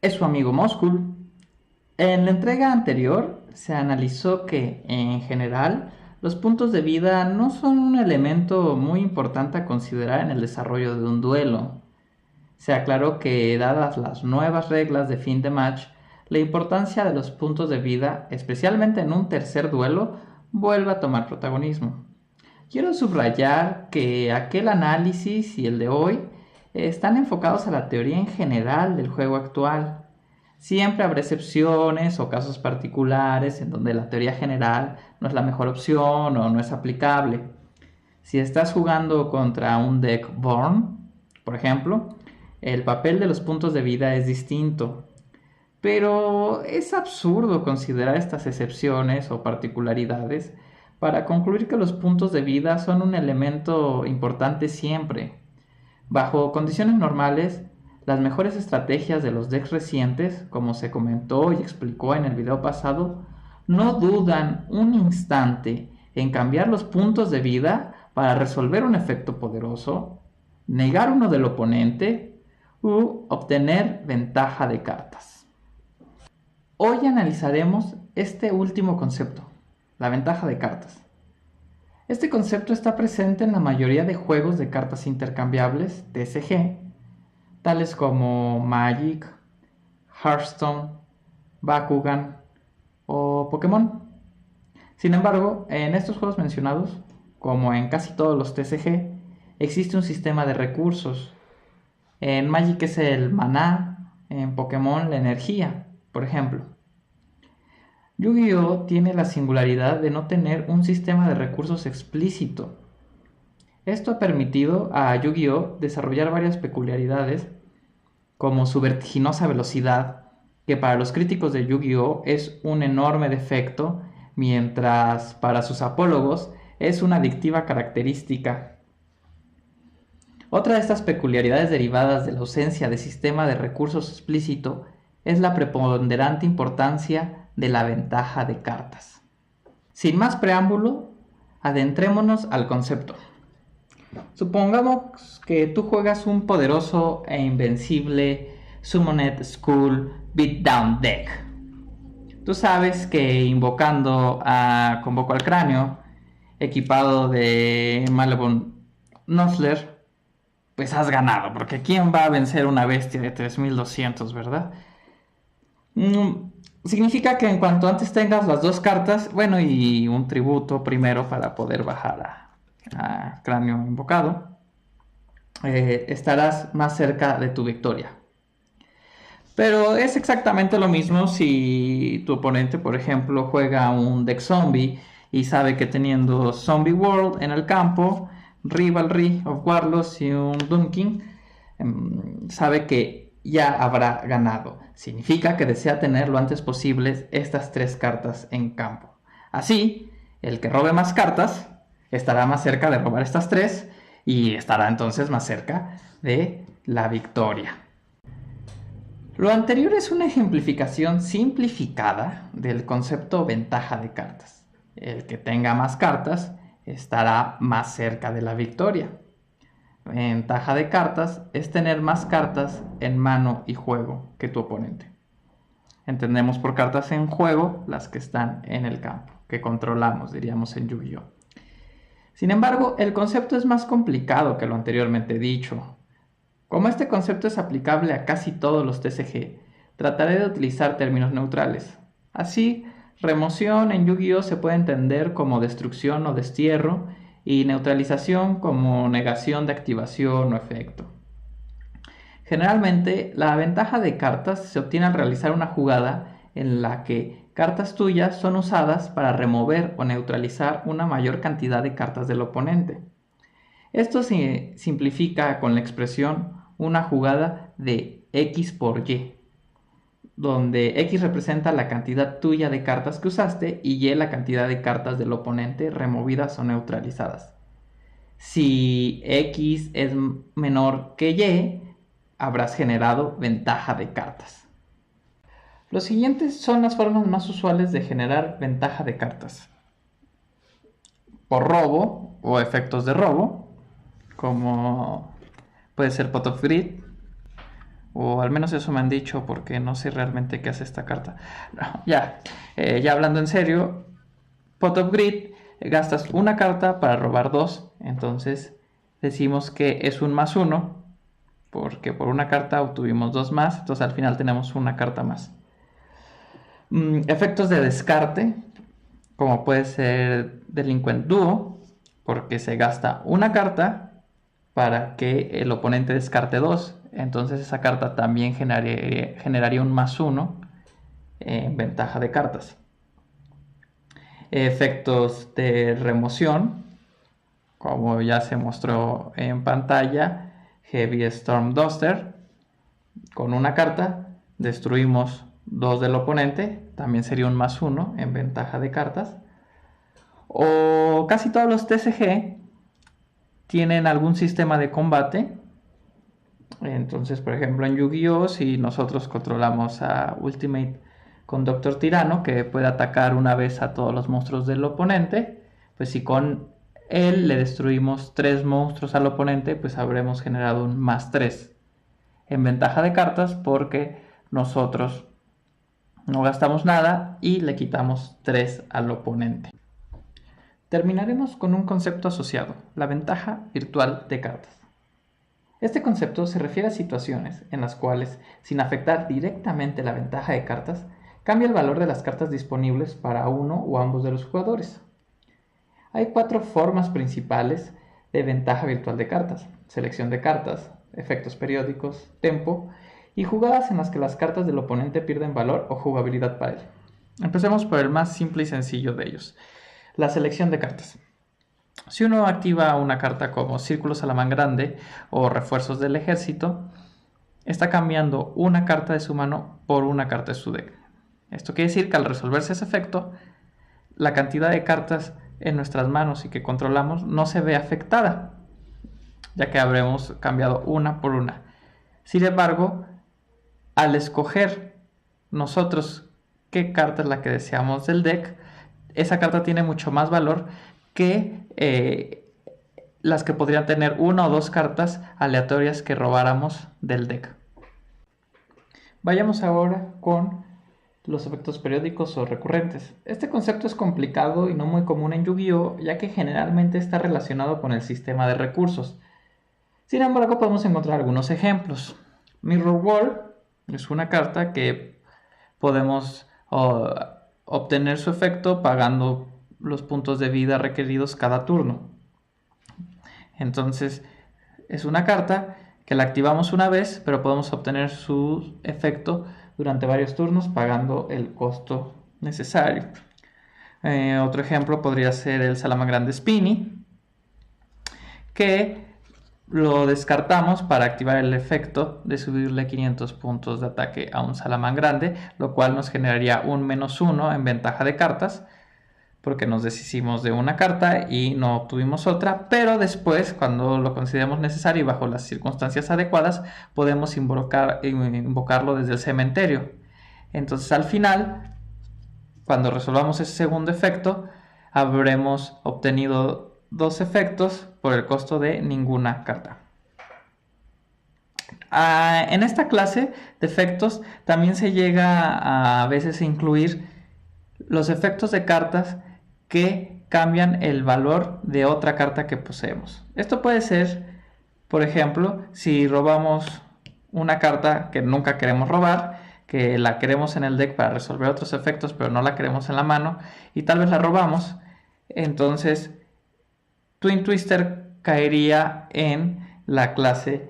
es su amigo Moscow. En la entrega anterior se analizó que, en general, los puntos de vida no son un elemento muy importante a considerar en el desarrollo de un duelo. Se aclaró que, dadas las nuevas reglas de fin de match, la importancia de los puntos de vida, especialmente en un tercer duelo, vuelve a tomar protagonismo. Quiero subrayar que aquel análisis y el de hoy están enfocados a la teoría en general del juego actual. Siempre habrá excepciones o casos particulares en donde la teoría general no es la mejor opción o no es aplicable. Si estás jugando contra un deck Born, por ejemplo, el papel de los puntos de vida es distinto. Pero es absurdo considerar estas excepciones o particularidades para concluir que los puntos de vida son un elemento importante siempre. Bajo condiciones normales, las mejores estrategias de los decks recientes, como se comentó y explicó en el video pasado, no dudan un instante en cambiar los puntos de vida para resolver un efecto poderoso, negar uno del oponente u obtener ventaja de cartas. Hoy analizaremos este último concepto, la ventaja de cartas. Este concepto está presente en la mayoría de juegos de cartas intercambiables, TCG, tales como Magic, Hearthstone, Bakugan o Pokémon. Sin embargo, en estos juegos mencionados, como en casi todos los TCG, existe un sistema de recursos. En Magic es el maná, en Pokémon la energía, por ejemplo. Yu-Gi-Oh tiene la singularidad de no tener un sistema de recursos explícito. Esto ha permitido a Yu-Gi-Oh desarrollar varias peculiaridades, como su vertiginosa velocidad, que para los críticos de Yu-Gi-Oh es un enorme defecto, mientras para sus apólogos es una adictiva característica. Otra de estas peculiaridades derivadas de la ausencia de sistema de recursos explícito es la preponderante importancia de la ventaja de cartas. Sin más preámbulo, adentrémonos al concepto. Supongamos que tú juegas un poderoso e invencible Summoned Skull Beatdown Deck. Tú sabes que invocando a Convoco al Cráneo, equipado de Malevolent Nuzzler, pues has ganado, porque ¿quién va a vencer una bestia de 3200, verdad? Significa que en cuanto antes tengas las dos cartas, bueno, y un tributo primero para poder bajar a Cráneo Invocado, estarás más cerca de tu victoria. Pero es exactamente lo mismo si tu oponente, por ejemplo, juega un deck zombie y sabe que teniendo Zombie World en el campo, Rivalry of Warlords y un Dunking, sabe que ya habrá ganado. Significa que desea tener lo antes posible estas tres cartas en campo. Así, el que robe más cartas estará más cerca de robar estas tres y estará entonces más cerca de la victoria. Lo anterior es una ejemplificación simplificada del concepto ventaja de cartas. El que tenga más cartas estará más cerca de la victoria. Ventaja de cartas es tener más cartas en mano y juego que tu oponente. Entendemos por cartas en juego las que están en el campo, que controlamos, diríamos en Yu-Gi-Oh! Sin embargo, el concepto es más complicado que lo anteriormente dicho. Como este concepto es aplicable a casi todos los TCG, trataré de utilizar términos neutrales. Así, remoción en Yu-Gi-Oh! Se puede entender como destrucción o destierro, y neutralización como negación de activación o efecto. Generalmente, la ventaja de cartas se obtiene al realizar una jugada en la que cartas tuyas son usadas para remover o neutralizar una mayor cantidad de cartas del oponente. Esto se simplifica con la expresión una jugada de X por Y, donde X representa la cantidad tuya de cartas que usaste y Y la cantidad de cartas del oponente removidas o neutralizadas. Si X es menor que Y, habrás generado ventaja de cartas. Los siguientes son las formas más usuales de generar ventaja de cartas. Por robo o efectos de robo, como puede ser Pot of Greed, O al menos eso me han dicho porque no sé realmente qué hace esta carta. No, ya hablando en serio, Pot of Greed, gastas una carta para robar dos. Entonces decimos que es un +1 porque por una carta obtuvimos dos más. Entonces al final tenemos una carta más. Efectos de descarte, como puede ser Delinquent Duo, porque se gasta una carta para que el oponente descarte dos. Entonces esa carta también generaría un +1 en ventaja de cartas. Efectos de remoción, como ya se mostró en pantalla, Heavy Storm Duster. Con una carta destruimos dos del oponente, también sería un +1 en ventaja de cartas. O casi todos los TCG tienen algún sistema de combate. Entonces, por ejemplo, en Yu-Gi-Oh, si nosotros controlamos a Ultimate con Doctor Tirano, que puede atacar una vez a todos los monstruos del oponente, pues si con él le destruimos 3 monstruos al oponente, pues habremos generado un +3 en ventaja de cartas, porque nosotros no gastamos nada y le quitamos 3 al oponente. Terminaremos con un concepto asociado, la ventaja virtual de cartas. Este concepto se refiere a situaciones en las cuales, sin afectar directamente la ventaja de cartas, cambia el valor de las cartas disponibles para uno o ambos de los jugadores. Hay 4 formas principales de ventaja virtual de cartas: selección de cartas, efectos periódicos, tempo y jugadas en las que las cartas del oponente pierden valor o jugabilidad para él. Empecemos por el más simple y sencillo de ellos, la selección de cartas. Si uno activa una carta como Círculo Salamangrande o Refuerzos del Ejército, está cambiando una carta de su mano por una carta de su deck. Esto quiere decir que al resolverse ese efecto, la cantidad de cartas en nuestras manos y que controlamos no se ve afectada, ya que habremos cambiado una por una. Sin embargo, al escoger nosotros qué carta es la que deseamos del deck, esa carta tiene mucho más valor que las que podrían tener una o dos cartas aleatorias que robáramos del deck. Vayamos ahora con los efectos periódicos o recurrentes. Este concepto es complicado y no muy común en Yu-Gi-Oh, ya que generalmente está relacionado con el sistema de recursos. Sin embargo, podemos encontrar algunos ejemplos. Mirror Wall es una carta que podemos obtener su efecto pagando los puntos de vida requeridos cada turno. Entonces es una carta que la activamos una vez, pero podemos obtener su efecto durante varios turnos pagando el costo necesario. Otro ejemplo podría ser el Salamangrande Spinny, que lo descartamos para activar el efecto de subirle 500 puntos de ataque a un Salamangrande, lo cual nos generaría un -1 en ventaja de cartas, porque nos deshicimos de una carta y no obtuvimos otra, pero después, cuando lo consideremos necesario y bajo las circunstancias adecuadas, podemos invocarlo desde el cementerio. Entonces al final, cuando resolvamos ese segundo efecto, habremos obtenido 2 efectos por el costo de ninguna carta. En esta clase de efectos también se llega a veces a incluir los efectos de cartas que cambian el valor de otra carta que poseemos. Esto puede ser, por ejemplo, si robamos una carta que nunca queremos robar, que la queremos en el deck para resolver otros efectos, pero no la queremos en la mano, y tal vez la robamos, entonces Twin Twister caería en la clase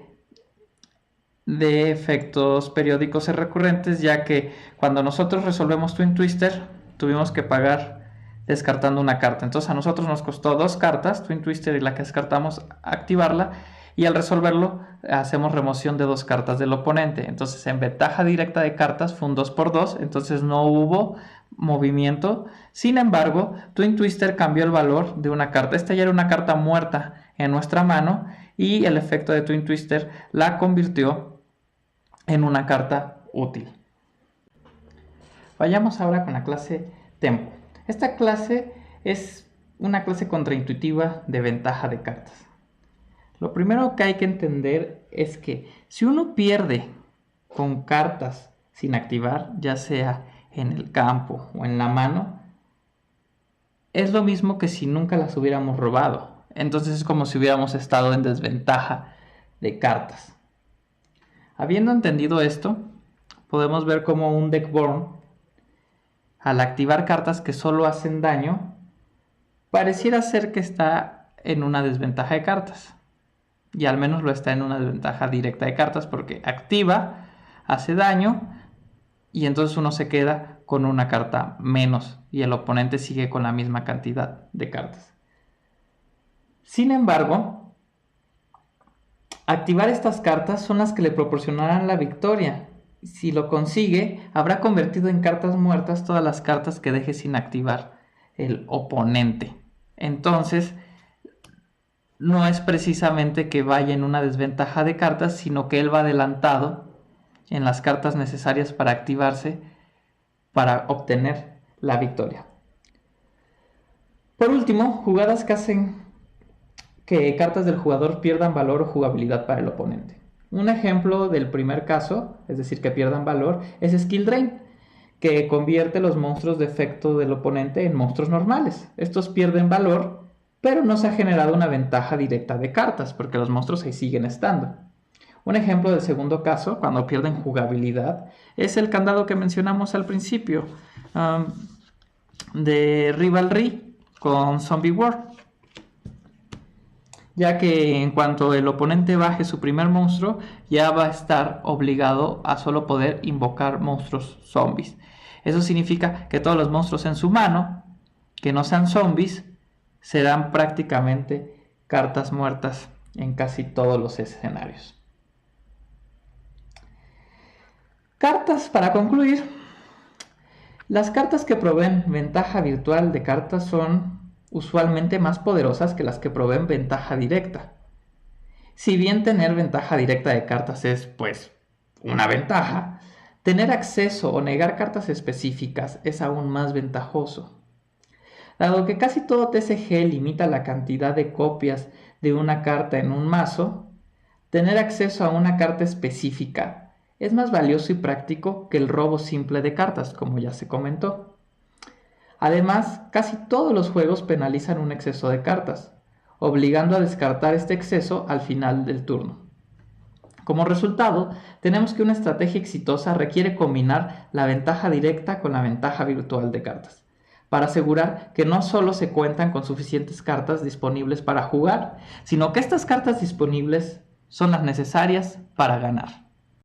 de efectos periódicos y recurrentes, ya que cuando nosotros resolvemos Twin Twister tuvimos que pagar descartando una carta. Entonces a nosotros nos costó 2 cartas, Twin Twister y la que descartamos, activarla, y al resolverlo hacemos remoción de 2 cartas del oponente. Entonces en ventaja directa de cartas fue un 2x2, entonces no hubo movimiento. Sin embargo, Twin Twister cambió el valor de una carta. Esta ya era una carta muerta en nuestra mano y el efecto de Twin Twister la convirtió en una carta útil. Vayamos ahora con la clase Tempo. Esta clase es una clase contraintuitiva de ventaja de cartas. Lo primero que hay que entender es que si uno pierde con cartas sin activar, ya sea en el campo o en la mano, es lo mismo que si nunca las hubiéramos robado. Entonces es como si hubiéramos estado en desventaja de cartas. Habiendo entendido esto, podemos ver cómo un Deckborn, al activar cartas que solo hacen daño, pareciera ser que está en una desventaja de cartas. Y al menos lo está en una desventaja directa de cartas porque activa, hace daño y entonces uno se queda con una carta menos y el oponente sigue con la misma cantidad de cartas. Sin embargo, activar estas cartas son las que le proporcionarán la victoria. Si lo consigue, habrá convertido en cartas muertas todas las cartas que deje sin activar el oponente. Entonces, no es precisamente que vaya en una desventaja de cartas, sino que él va adelantado en las cartas necesarias para activarse para obtener la victoria. Por último, jugadas que hacen que cartas del jugador pierdan valor o jugabilidad para el oponente. Un ejemplo del primer caso, es decir, que pierdan valor, es Skill Drain, que convierte los monstruos de efecto del oponente en monstruos normales. Estos pierden valor, pero no se ha generado una ventaja directa de cartas, porque los monstruos ahí siguen estando. Un ejemplo del segundo caso, cuando pierden jugabilidad, es el candado que mencionamos al principio, de Rivalry con Zombie War. Ya que en cuanto el oponente baje su primer monstruo, ya va a estar obligado a solo poder invocar monstruos zombies. Eso significa que todos los monstruos en su mano, que no sean zombies, serán prácticamente cartas muertas en casi todos los escenarios. Cartas para concluir. Las cartas que proveen ventaja virtual de cartas son usualmente más poderosas que las que proveen ventaja directa. Si bien tener ventaja directa de cartas es, pues, una ventaja, tener acceso o negar cartas específicas es aún más ventajoso. Dado que casi todo TCG limita la cantidad de copias de una carta en un mazo, tener acceso a una carta específica es más valioso y práctico que el robo simple de cartas, como ya se comentó. Además, casi todos los juegos penalizan un exceso de cartas, obligando a descartar este exceso al final del turno. Como resultado, tenemos que una estrategia exitosa requiere combinar la ventaja directa con la ventaja virtual de cartas, para asegurar que no solo se cuentan con suficientes cartas disponibles para jugar, sino que estas cartas disponibles son las necesarias para ganar.